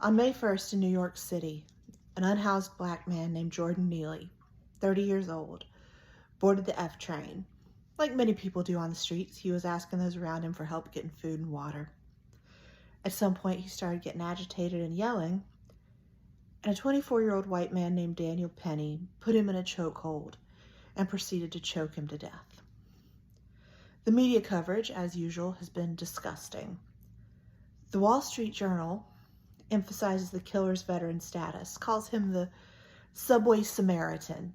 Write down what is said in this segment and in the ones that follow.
On May 1st in New York City, an unhoused black man named Jordan Neely, 30 years old, boarded the F train. Like many people do on the streets, he was asking those around him for help getting food and water. At some point, he started getting agitated and yelling, and a 24-year-old white man named Daniel Penny put him in a chokehold and proceeded to choke him to death. The media coverage, as usual, has been disgusting. The Wall Street Journal emphasizes the killer's veteran status, calls him the subway Samaritan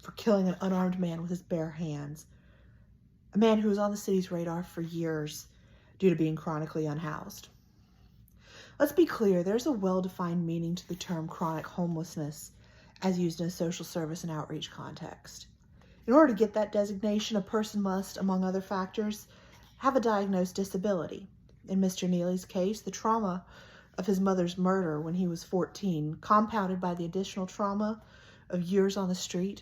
for killing an unarmed man with his bare hands, a man who was on the city's radar for years due to being chronically unhoused. Let's be clear, there's a well-defined meaning to the term chronic homelessness as used in a social service and outreach context. In order to get that designation, a person must, among other factors, have a diagnosed disability. In Mr. Neely's case, the trauma of his mother's murder when he was 14, compounded by the additional trauma of years on the street,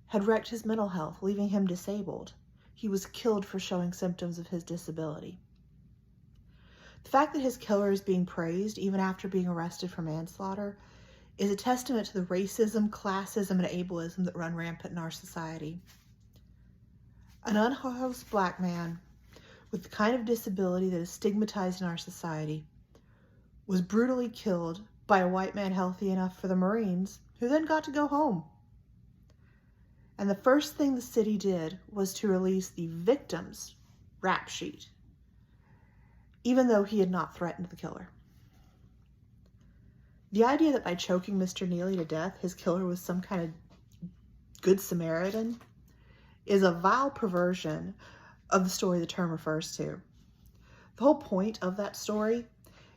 had wrecked his mental health, leaving him disabled. He was killed for showing symptoms of his disability. The fact that his killer is being praised, even after being arrested for manslaughter, is a testament to the racism, classism, and ableism that run rampant in our society. An unhoused black man with the kind of disability that is stigmatized in our society was brutally killed by a white man healthy enough for the Marines, who then got to go home. And the first thing the city did was to release the victim's rap sheet, even though he had not threatened the killer. The idea that by choking Mr. Neely to death, his killer was some kind of good Samaritan is a vile perversion of the story the term refers to. The whole point of that story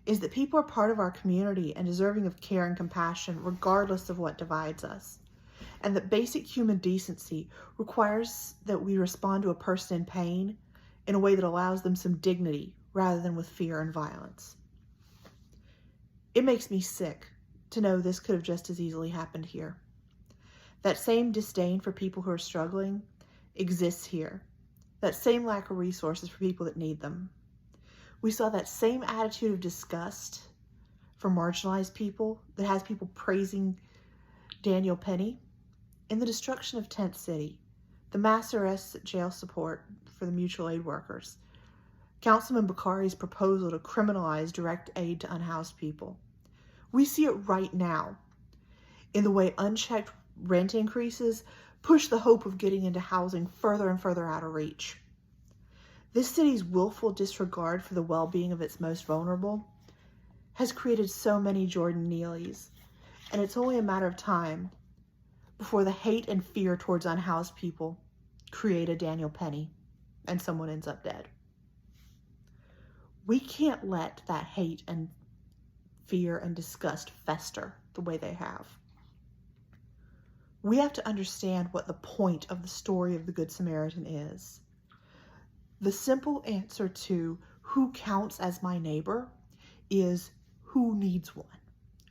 is that people are part of our community and deserving of care and compassion regardless of what divides us, and that basic human decency requires that we respond to a person in pain in a way that allows them some dignity rather than with fear and violence. It makes me sick to know this could have just as easily happened here. That same disdain for people who are struggling exists here. That same lack of resources for people that need them. We saw that same attitude of disgust for marginalized people that has people praising Daniel Penny in the destruction of Tent City, the mass arrests at jail support for the mutual aid workers, Councilman Bakari's proposal to criminalize direct aid to unhoused people. We see it right now in the way unchecked rent increases push the hope of getting into housing further and further out of reach. This city's willful disregard for the well-being of its most vulnerable has created so many Jordan Neelys, and it's only a matter of time before the hate and fear towards unhoused people create a Daniel Penny and someone ends up dead. We can't let that hate and fear and disgust fester the way they have. We have to understand what the point of the story of the Good Samaritan is. The simple answer to who counts as my neighbor is who needs one.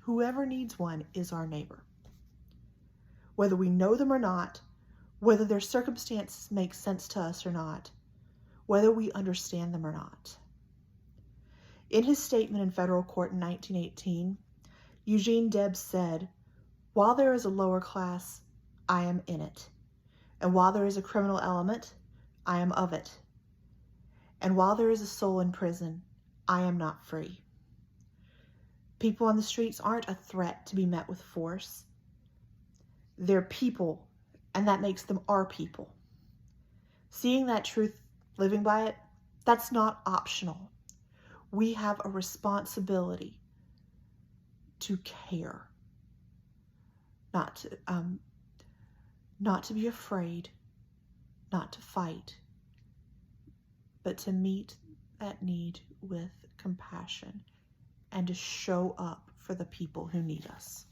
Whoever needs one is our neighbor. Whether we know them or not, whether their circumstances make sense to us or not, whether we understand them or not. In his statement in federal court in 1918, Eugene Debs said, "While there is a lower class, I am in it. And while there is a criminal element, I am of it. And while there is a soul in prison, I am not free." People on the streets aren't a threat to be met with force. They're people, and that makes them our people. Seeing that truth, living by it, that's not optional. We have a responsibility to care, not to be afraid, not to fight, but to meet that need with compassion and to show up for the people who need us.